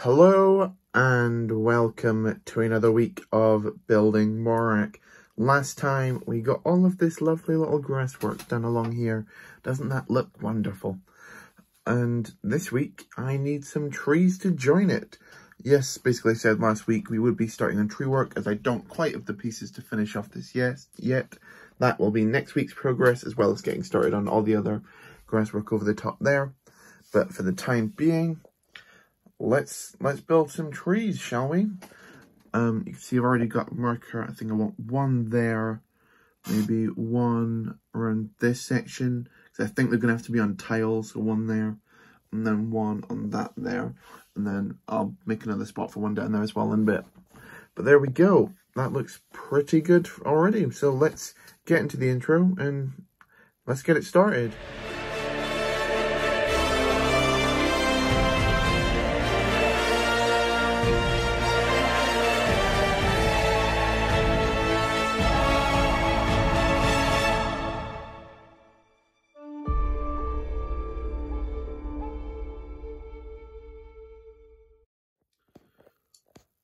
Hello and welcome to another week of building Morak. Last time we got all of this lovely little grass work done along here. Doesn't that look wonderful? And this week I need some trees to join it. Yes, basically I said last week we would be starting on tree work as I don't quite have the pieces to finish off this yet. That will be next week's progress, as well as getting started on all the other grass work over the top there. But for the time being, let's build some trees, shall we? You can see I've already got a marker. I think I want one there, maybe one around this section, because I think they're going to have to be on tiles. So one there, and then one on that there, and then I'll make another spot for one down there as well in a bit. But there we go. That looks pretty good already. So let's get into the intro and let's get it started.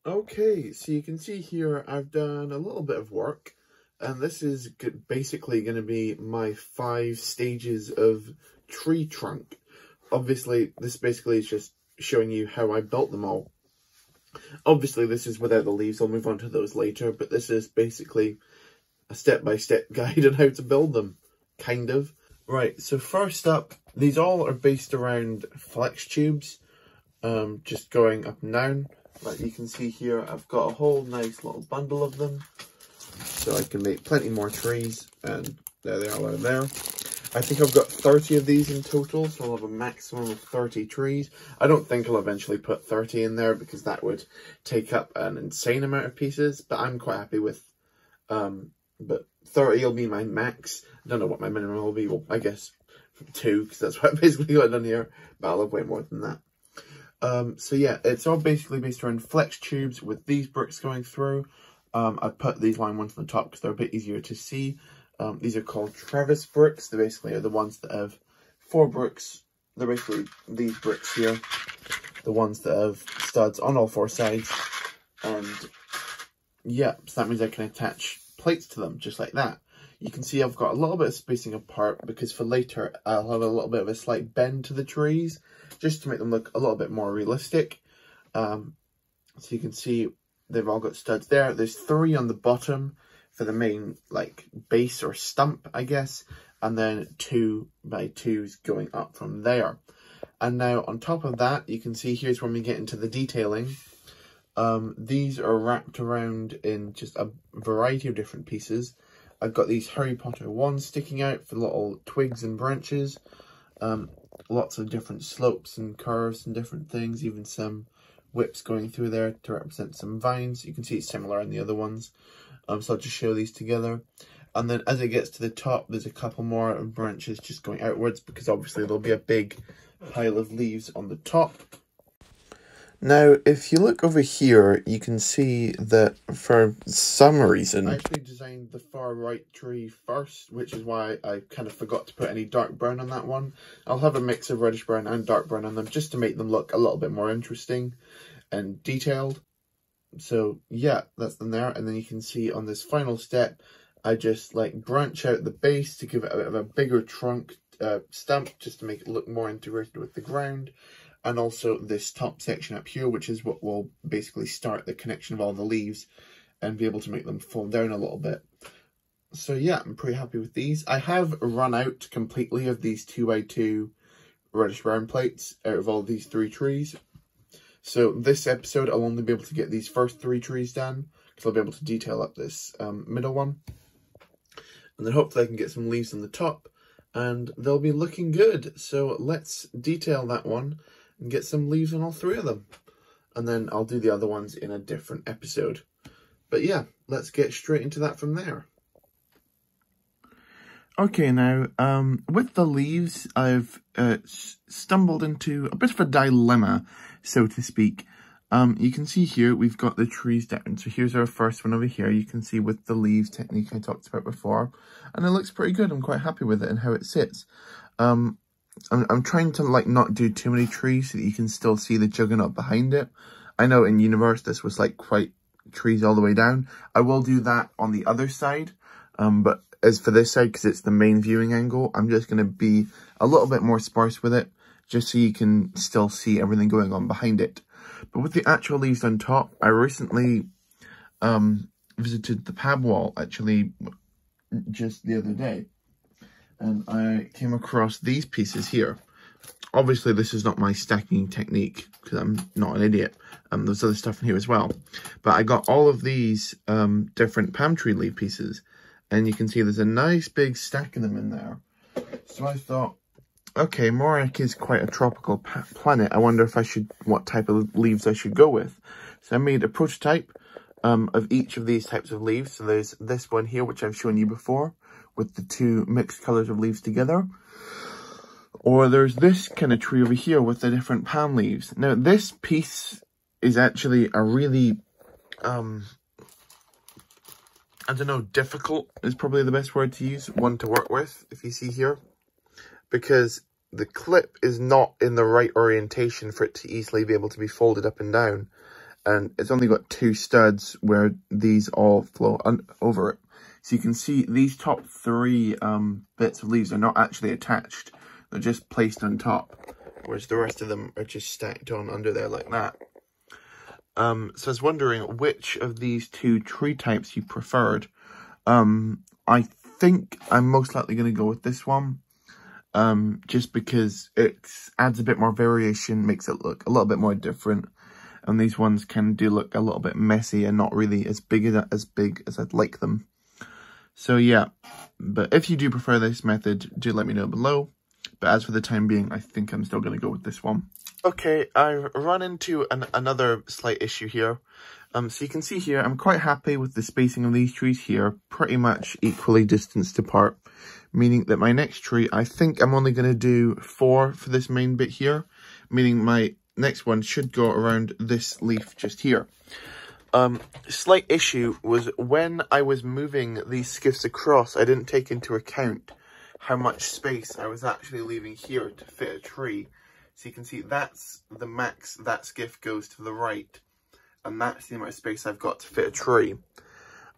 Okay, so you can see here I've done a little bit of work, and this is basically going to be my 5 stages of tree trunk. Obviously, this basically is just showing you how I built them all. Obviously, this is without the leaves. I'll move on to those later, but this is basically a step-by-step guide on how to build them, kind of. Right, so first up, these all are based around flex tubes, just going up and down. Like you can see here, I've got a whole nice little bundle of them, so I can make plenty more trees, and there they are there. I think I've got 30 of these in total, so I'll have a maximum of 30 trees. I don't think I'll eventually put 30 in there, because that would take up an insane amount of pieces, but I'm quite happy with, but 30 will be my max. I don't know what my minimum will be. Well, I guess 2, because that's what I basically got done here, but I'll have way more than that. So yeah, it's all basically based around flex tubes with these bricks going through. I put these line ones on the top because they're a bit easier to see. These are called Travis bricks. They basically are the ones that have 4 bricks. They're basically these bricks here, the ones that have studs on all 4 sides. And yeah, so that means I can attach plates to them just like that. You can see I've got a little bit of spacing apart because for later I'll have a little bit of a slight bend to the trees, just to make them look a little bit more realistic. So you can see they've all got studs there. There's 3 on the bottom for the main like base or stump, I guess, and then 2 by 2s going up from there. And now on top of that, you can see here's when we get into the detailing. These are wrapped around in just a variety of different pieces. I've got these Harry Potter wands sticking out for little twigs and branches. Lots of different slopes and curves and different things, even some whips going through there to represent some vines. You can see it's similar in the other ones. So I'll just show these together. And then as it gets to the top, there's a couple more branches just going outwards, because obviously there'll be a big pile of leaves on the top. Now, if you look over here, you can see that for some reason I actually designed the far right tree first, which is why I kind of forgot to put any dark brown on that one. I'll have a mix of reddish brown and dark brown on them just to make them look a little bit more interesting and detailed. So yeah, that's them there. And then you can see on this final step, I just like branch out the base to give it a bit of a bigger trunk stump, just to make it look more integrated with the ground. And also this top section up here, which is what will basically start the connection of all the leaves and be able to make them fall down a little bit. So yeah, I'm pretty happy with these. I have run out completely of these 2x2 reddish brown plates out of all these 3 trees. So this episode, I'll only be able to get these first 3 trees done, because I'll be able to detail up this middle one. And then hopefully I can get some leaves on the top, and they'll be looking good. So let's detail that one and get some leaves on all 3 of them. And then I'll do the other ones in a different episode. But yeah, let's get straight into that from there. Okay, now, with the leaves, I've stumbled into a bit of a dilemma, so to speak. You can see here, we've got the trees down. So here's our first one over here. You can see with the leaves technique I talked about before. And it looks pretty good. I'm quite happy with it and how it sits. I'm trying to like not do too many trees so that you can still see the juggernaut behind it. I know in universe this was like quite trees all the way down. I will do that on the other side, but as for this side, because it's the main viewing angle, I'm just going to be a little bit more sparse with it, just so you can still see everything going on behind it. But with the actual leaves on top, I recently visited the pab wall actually just the other day, and I came across these pieces here. Obviously, this is not my stacking technique because I'm not an idiot. There's other stuff in here as well. But I got all of these different palm tree leaf pieces, and you can see there's a nice big stack of them in there. So I thought, okay, Morak is quite a tropical planet. I wonder if what type of leaves I should go with. So I made a prototype of each of these types of leaves. So there's this one here, which I've shown you before, with the two mixed colors of leaves together. Or there's this kind of tree over here with the different palm leaves. Now, this piece is actually a really, I don't know, difficult is probably the best word to use, one to work with, if you see here. Because the clip is not in the right orientation for it to easily be able to be folded up and down. And it's only got two studs where these all flow over it. So you can see these top three bits of leaves are not actually attached. They're just placed on top, whereas the rest of them are just stacked on under there like that. So I was wondering which of these two tree types you preferred. I think I'm most likely going to go with this one, just because it adds a bit more variation, makes it look a little bit more different. And these ones do look a little bit messy and not really as big as I'd like them. So yeah, but if you do prefer this method, do let me know below. But as for the time being, I think I'm still going to go with this one. Okay, I've run into another slight issue here. So you can see here, I'm quite happy with the spacing of these trees here, pretty much equally distanced apart. Meaning that my next tree, I think I'm only going to do 4 for this main bit here. Meaning my next one should go around this leaf just here. Slight issue was when I was moving these skiffs across, I didn't take into account how much space I was actually leaving here to fit a tree. So you can see that's the max that skiff goes to the right, and that's the amount of space I've got to fit a tree.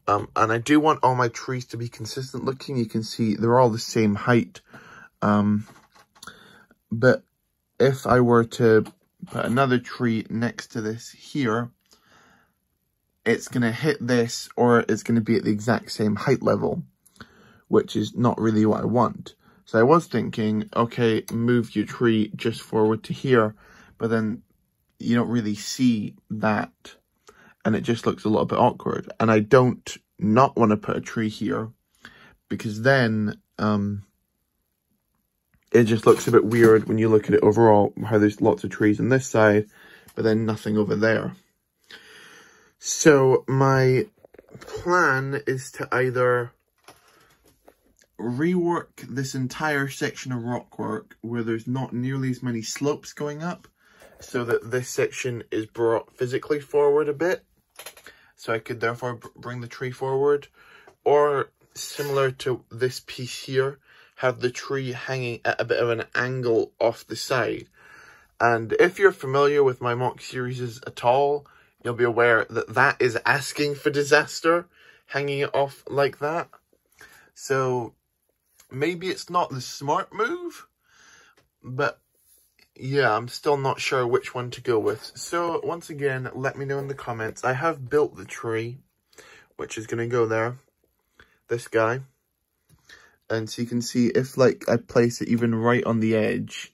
And I do want all my trees to be consistent looking. You can see they're all the same height. But if I were to put another tree next to this here, it's going to hit this, or it's going to be at the exact same height level, which is not really what I want. So I was thinking, okay, move your tree just forward to here, but then you don't really see that, and it just looks a little bit awkward. And I don't not want to put a tree here, because then it just looks a bit weird when you look at it overall, how there's lots of trees on this side, but then nothing over there. So my plan is to either rework this entire section of rockwork where there's not nearly as many slopes going up, so that this section is brought physically forward a bit, so I could therefore bring the tree forward, or similar to this piece here, have the tree hanging at a bit of an angle off the side. And if you're familiar with my mock series at all, you'll be aware that that is asking for disaster, hanging it off like that. So maybe it's not the smart move, but yeah, I'm still not sure which one to go with. So once again, let me know in the comments. I have built the tree, which is going to go there, this guy. And so you can see if like I place it even right on the edge,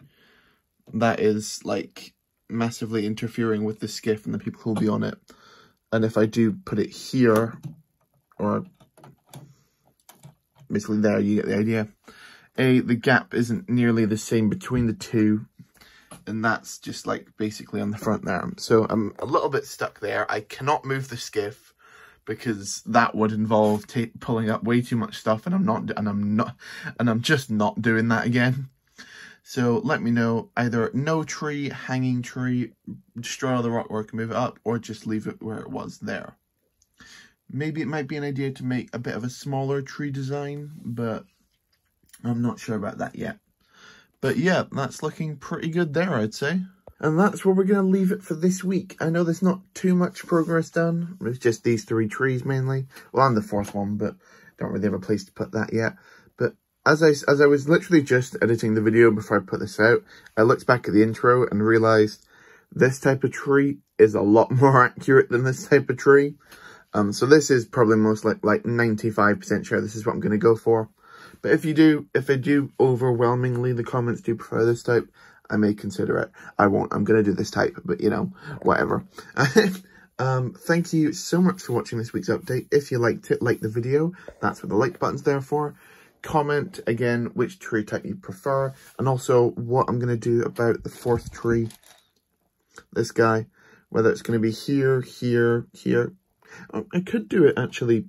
that is like massively interfering with the skiff and the people who will be on it. And if I do put it here, or basically there, you get the idea. The gap isn't nearly the same between the two, and that's just like basically on the front there. So I'm a little bit stuck there. I cannot move the skiff because that would involve pulling up way too much stuff, and I'm just not doing that again. So let me know, either no tree, hanging tree, destroy all the rockwork and move it up, or just leave it where it was there. Maybe it might be an idea to make a bit of a smaller tree design, but I'm not sure about that yet. But yeah, that's looking pretty good there, I'd say. And that's where we're going to leave it for this week. I know there's not too much progress done. It's just these 3 trees mainly. Well, and the 4th one, but don't really have a place to put that yet. But as I was literally just editing the video before I put this out, I looked back at the intro and realised this type of tree is a lot more accurate than this type of tree. So this is probably most like 95% sure this is what I'm going to go for. But if I do overwhelmingly, the comments do prefer this type, I may consider it. I won't. I'm going to do this type, but you know, whatever. Thank you so much for watching this week's update. If you liked it, like the video. That's what the like button's there for. Comment, again, which tree type you prefer. And also what I'm going to do about the 4th tree. This guy. Whether it's going to be here, here, here. I could do it actually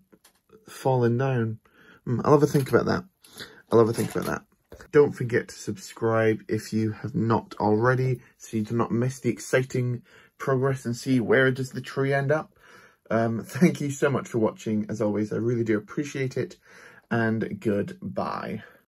falling down. I'll have a think about that. Don't forget to subscribe if you have not already, so you do not miss the exciting progress and see where does the tree end up. Thank you so much for watching. As always, I really do appreciate it, and goodbye.